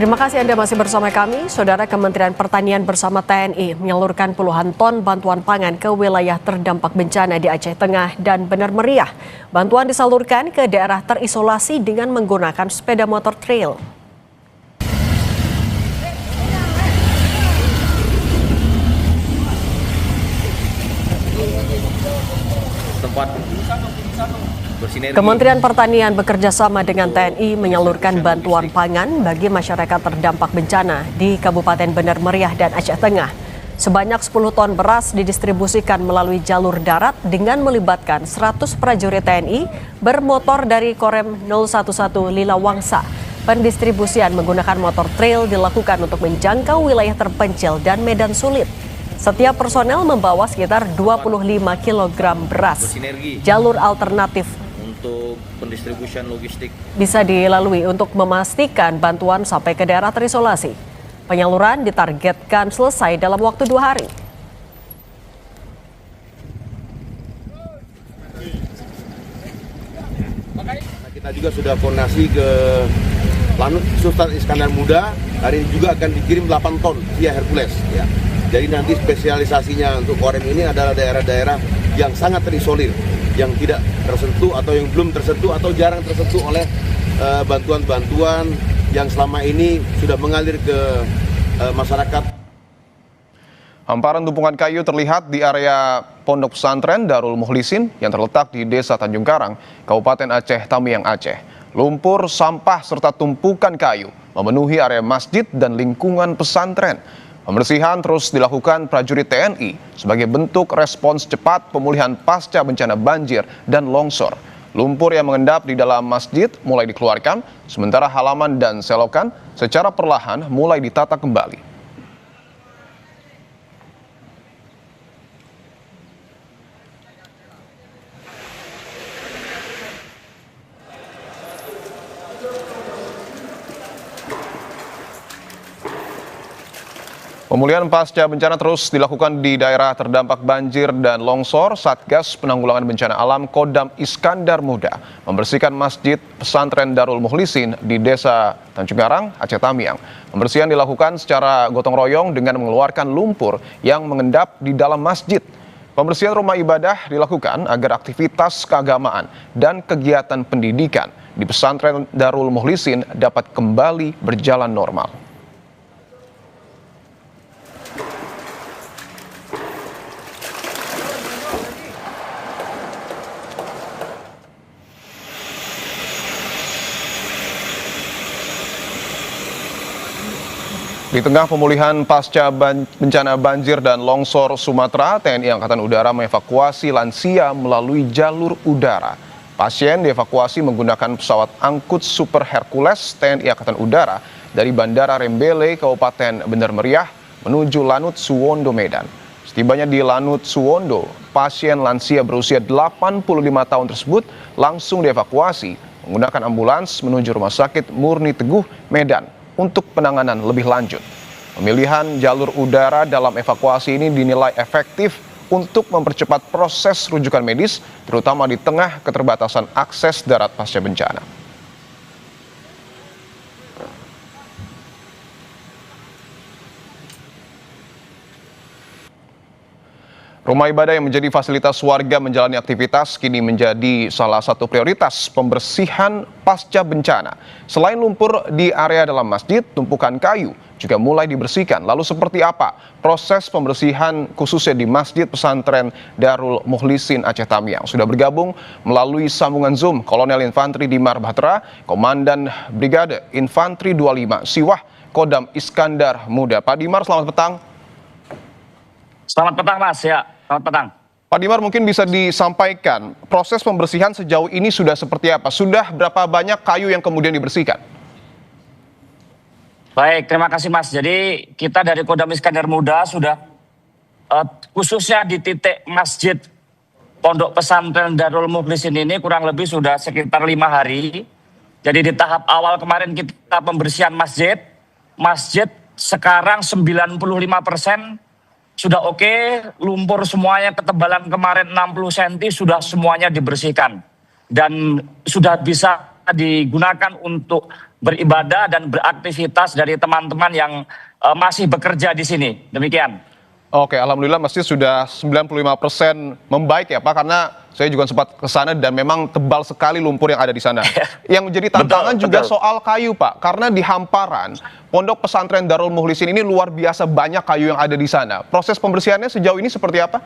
Terima kasih Anda masih bersama kami. Saudara, Kementerian Pertanian bersama TNI menyalurkan puluhan ton bantuan pangan ke wilayah terdampak bencana di Aceh Tengah dan Benar Meriah. Bantuan disalurkan ke daerah terisolasi dengan menggunakan sepeda motor trail. Kementerian Pertanian bekerja sama dengan TNI menyalurkan bantuan pangan bagi masyarakat terdampak bencana di Kabupaten Benar Meriah dan Aceh Tengah. Sebanyak 10 ton beras didistribusikan melalui jalur darat dengan melibatkan 100 prajurit TNI bermotor dari Korem 011 Lilawangsa. Pendistribusian menggunakan motor trail dilakukan untuk menjangkau wilayah terpencil dan medan sulit. Setiap personel membawa sekitar 25 kg beras. Jalur alternatif untuk pendistribusian logistik bisa dilalui untuk memastikan bantuan sampai ke daerah terisolasi. Penyaluran ditargetkan selesai dalam waktu 2 hari. Kita juga sudah koordinasi ke Lanut Sultan Iskandar Muda. Hari ini juga akan dikirim 8 ton via Hercules. Ya. Jadi nanti spesialisasinya untuk Korem ini adalah daerah-daerah yang sangat terisolir, yang tidak tersentuh atau yang belum tersentuh atau jarang tersentuh oleh bantuan-bantuan yang selama ini sudah mengalir ke masyarakat. Hamparan tumpukan kayu terlihat di area Pondok Pesantren Darul Mukhlisin yang terletak di Desa Tanjung Karang, Kabupaten Aceh Tamiang, Aceh. Lumpur, sampah, serta tumpukan kayu memenuhi area masjid dan lingkungan pesantren. Pembersihan terus dilakukan prajurit TNI sebagai bentuk respons cepat pemulihan pasca bencana banjir dan longsor. Lumpur yang mengendap di dalam masjid mulai dikeluarkan, sementara halaman dan selokan secara perlahan mulai ditata kembali. Pemulihan pasca bencana terus dilakukan di daerah terdampak banjir dan longsor. Satgas Penanggulangan Bencana Alam Kodam Iskandar Muda membersihkan Masjid Pesantren Darul Mukhlisin di Desa Tanjung Karang, Aceh Tamiang. Pembersihan dilakukan secara gotong royong dengan mengeluarkan lumpur yang mengendap di dalam masjid. Pembersihan rumah ibadah dilakukan agar aktivitas keagamaan dan kegiatan pendidikan di Pesantren Darul Mukhlisin dapat kembali berjalan normal. Di tengah pemulihan pasca bencana banjir dan longsor Sumatera, TNI Angkatan Udara mengevakuasi lansia melalui jalur udara. Pasien dievakuasi menggunakan pesawat angkut Super Hercules TNI Angkatan Udara dari Bandara Rembele, Kabupaten Benar Meriah, menuju Lanut Suwondo, Medan. Setibanya di Lanut Suwondo, pasien lansia berusia 85 tahun tersebut langsung dievakuasi menggunakan ambulans menuju Rumah Sakit Murni Teguh, Medan, untuk penanganan lebih lanjut. Pemilihan jalur udara dalam evakuasi ini dinilai efektif untuk mempercepat proses rujukan medis, terutama di tengah keterbatasan akses darat pasca bencana. Rumah ibadah yang menjadi fasilitas warga menjalani aktivitas kini menjadi salah satu prioritas pembersihan pasca bencana. Selain lumpur di area dalam masjid, tumpukan kayu juga mulai dibersihkan. Lalu seperti apa proses pembersihan khususnya di Masjid Pesantren Darul Mukhlisin Aceh Tamiang? Sudah bergabung melalui sambungan Zoom Kolonel Infantri Dimar Batra, Komandan Brigade Infantri 25 Siwah Kodam Iskandar Muda. Pak Dimar, selamat petang. Selamat petang, Mas. Ya, selamat petang. Pak Dimar, mungkin bisa disampaikan proses pembersihan sejauh ini sudah seperti apa? Sudah berapa banyak kayu yang kemudian dibersihkan? Baik, terima kasih, Mas. Jadi kita dari Kodam Iskandar Muda sudah khususnya di titik Masjid Pondok Pesantren Darul Mukhlisin ini kurang lebih sudah sekitar 5 hari. Jadi di tahap awal kemarin kita pembersihan masjid. Masjid sekarang 95% sudah oke, lumpur semuanya ketebalan kemarin 60 cm sudah semuanya dibersihkan. Dan sudah bisa digunakan untuk beribadah dan beraktivitas dari teman-teman yang masih bekerja di sini. Demikian. Oke, alhamdulillah masjid sudah 95% membaik ya Pak, karena saya juga sempat ke sana dan memang tebal sekali lumpur yang ada di sana. Yang menjadi tantangan Betul, juga betul. soal kayu Pak, karena di hamparan Pondok Pesantren Darul Mukhlisin ini luar biasa banyak kayu yang ada di sana. Proses pembersihannya sejauh ini seperti apa?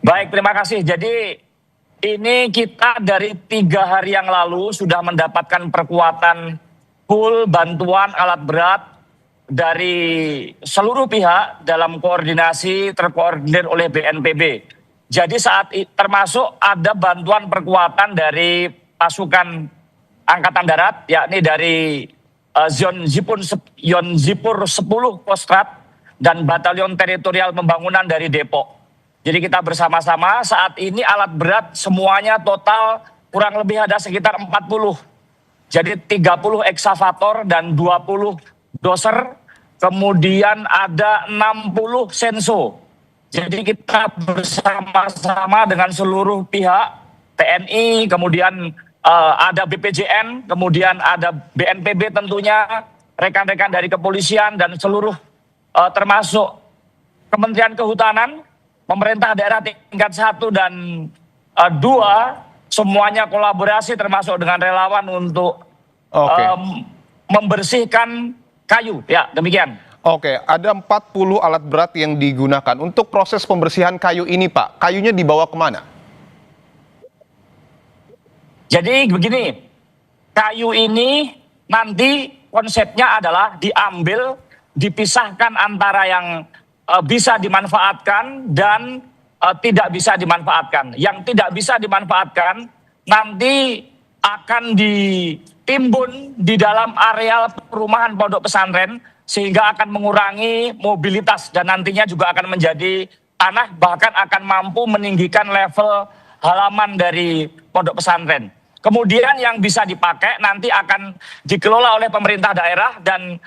Baik, terima kasih. Jadi ini kita dari 3 hari yang lalu sudah mendapatkan perkuatan full bantuan alat berat dari seluruh pihak dalam koordinasi terkoordinir oleh BNPB. Jadi termasuk ada bantuan perkuatan dari pasukan Angkatan Darat, yakni dari Zipur 10 Kostrad dan Batalion Teritorial Pembangunan dari Depok. Jadi kita bersama-sama saat ini alat berat semuanya total kurang lebih ada sekitar 40. Jadi 30 eksavator dan 20 doser, kemudian ada 60 senso. Jadi kita bersama-sama dengan seluruh pihak, TNI, kemudian ada BPJN, kemudian ada BNPB tentunya, rekan-rekan dari kepolisian dan seluruh termasuk Kementerian Kehutanan, pemerintah daerah tingkat 1 dan 2, semuanya kolaborasi termasuk dengan relawan untuk membersihkan kayu. Ya, demikian. Oke, ada 40 alat berat yang digunakan. Untuk proses pembersihan kayu ini Pak, kayunya dibawa kemana? Jadi begini, kayu ini nanti konsepnya adalah diambil, dipisahkan antara yang bisa dimanfaatkan dan tidak bisa dimanfaatkan. Yang tidak bisa dimanfaatkan nanti akan ditimbun di dalam areal perumahan pondok pesantren sehingga akan mengurangi mobilitas dan nantinya juga akan menjadi tanah, bahkan akan mampu meninggikan level halaman dari pondok pesantren. Kemudian yang bisa dipakai nanti akan dikelola oleh pemerintah daerah dan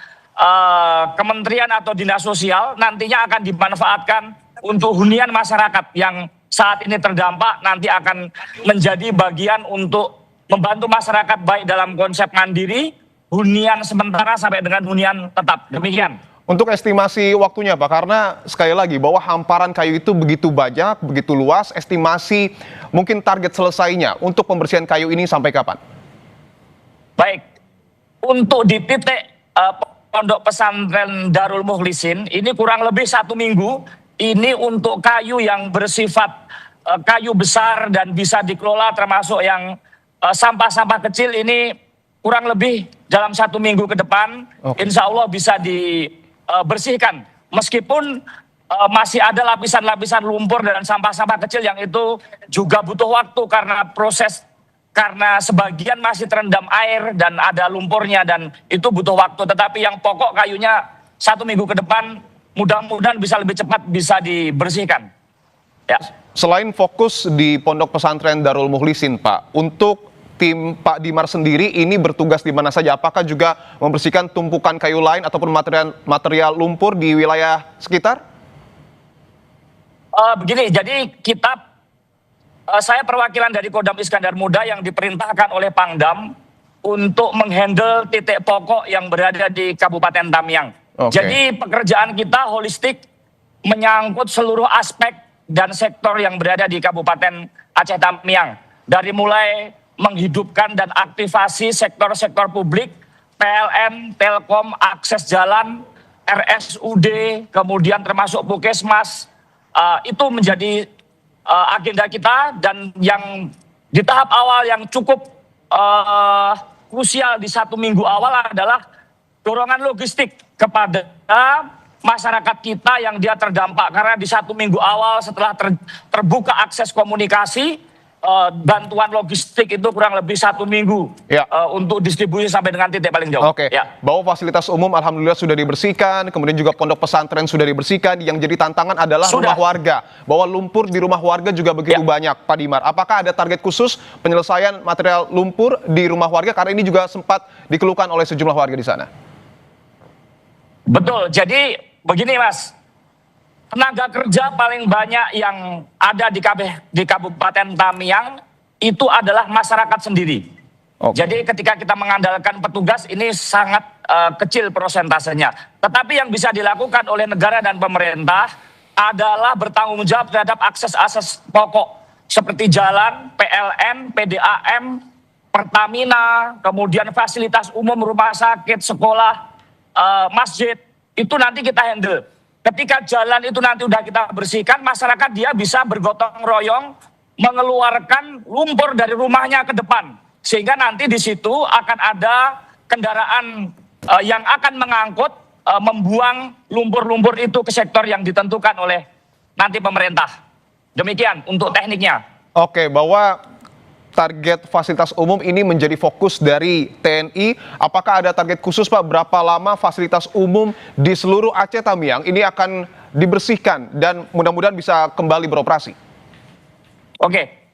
kementerian atau dinas sosial, nantinya akan dimanfaatkan untuk hunian masyarakat yang saat ini terdampak, nanti akan menjadi bagian untuk membantu masyarakat baik dalam konsep mandiri, hunian sementara sampai dengan hunian tetap. Demikian. Untuk estimasi waktunya Pak, karena sekali lagi bahwa hamparan kayu itu begitu banyak, begitu luas, estimasi mungkin target selesainya untuk pembersihan kayu ini sampai kapan? Baik, untuk di titik Pondok Pesantren Darul Mukhlisin ini kurang lebih 1 minggu. Ini untuk kayu yang bersifat kayu besar dan bisa dikelola, termasuk yang sampah-sampah kecil ini kurang lebih dalam 1 minggu ke depan, insya Allah bisa dibersihkan. Meskipun masih ada lapisan-lapisan lumpur dan sampah-sampah kecil yang itu juga butuh waktu karena sebagian masih terendam air dan ada lumpurnya dan itu butuh waktu. Tetapi yang pokok kayunya 1 minggu ke depan mudah-mudahan bisa lebih cepat bisa dibersihkan. Ya. Selain fokus di Pondok Pesantren Darul Mukhlisin Pak, untuk tim Pak Dimar sendiri ini bertugas di mana saja? Apakah juga membersihkan tumpukan kayu lain ataupun material lumpur di wilayah sekitar? Begini, jadi saya perwakilan dari Kodam Iskandar Muda yang diperintahkan oleh Pangdam untuk menghandle titik pokok yang berada di Kabupaten Tamiang. Jadi pekerjaan kita holistik menyangkut seluruh aspek dan sektor yang berada di Kabupaten Aceh Tamiang. Dari mulai menghidupkan dan aktivasi sektor-sektor publik, PLN, Telkom, akses jalan, RSUD, kemudian termasuk Puskesmas, itu menjadi agenda kita dan yang di tahap awal yang cukup krusial di 1 minggu awal adalah dorongan logistik kepada masyarakat kita yang dia terdampak karena di 1 minggu awal setelah terbuka akses komunikasi, bantuan logistik itu kurang lebih 1 minggu untuk distribusi sampai dengan titik paling jauh. Bahwa fasilitas umum alhamdulillah sudah dibersihkan, kemudian juga pondok pesantren sudah dibersihkan. Yang jadi tantangan adalah rumah warga. Bahwa lumpur di rumah warga juga begitu banyak, Pak Dimar. Apakah ada target khusus penyelesaian material lumpur di rumah warga? Karena ini juga sempat dikeluhkan oleh sejumlah warga di sana. Betul. Jadi begini Mas. Tenaga kerja paling banyak yang ada di Kabupaten Tamiang itu adalah masyarakat sendiri. Oke. Jadi ketika kita mengandalkan petugas ini sangat kecil prosentasenya. Tetapi yang bisa dilakukan oleh negara dan pemerintah adalah bertanggung jawab terhadap akses-akses pokok seperti jalan, PLN, PDAM, Pertamina, kemudian fasilitas umum, rumah sakit, sekolah, masjid, itu nanti kita handle. Ketika jalan itu nanti udah kita bersihkan, masyarakat dia bisa bergotong royong mengeluarkan lumpur dari rumahnya ke depan. Sehingga nanti di situ akan ada kendaraan yang akan mengangkut, membuang lumpur-lumpur itu ke sektor yang ditentukan oleh nanti pemerintah. Demikian untuk tekniknya. Oke, bahwa target fasilitas umum ini menjadi fokus dari TNI. Apakah ada target khusus, Pak, berapa lama fasilitas umum di seluruh Aceh Tamiang ini akan dibersihkan dan mudah-mudahan bisa kembali beroperasi? Oke.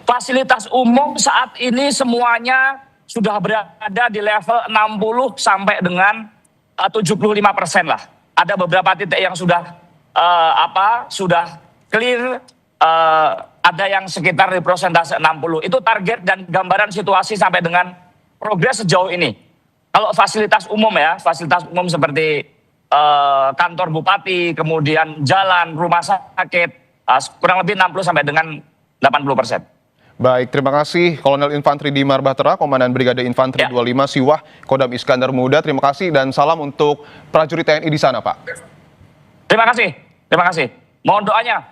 Fasilitas umum saat ini semuanya sudah berada di level 60 sampai dengan 75% lah. Ada beberapa titik yang sudah sudah clear, ada yang sekitar di persentase 60. Itu target dan gambaran situasi sampai dengan progres sejauh ini. Kalau fasilitas umum ya, fasilitas umum seperti kantor bupati, kemudian jalan, rumah sakit, kurang lebih 60 sampai dengan 80%. Baik, terima kasih Kolonel Infantri Dimar Bahtera, Komandan Brigade Infantri 25 Siwah, Kodam Iskandar Muda. Terima kasih dan salam untuk prajurit TNI di sana, Pak. Terima kasih. Mohon doanya.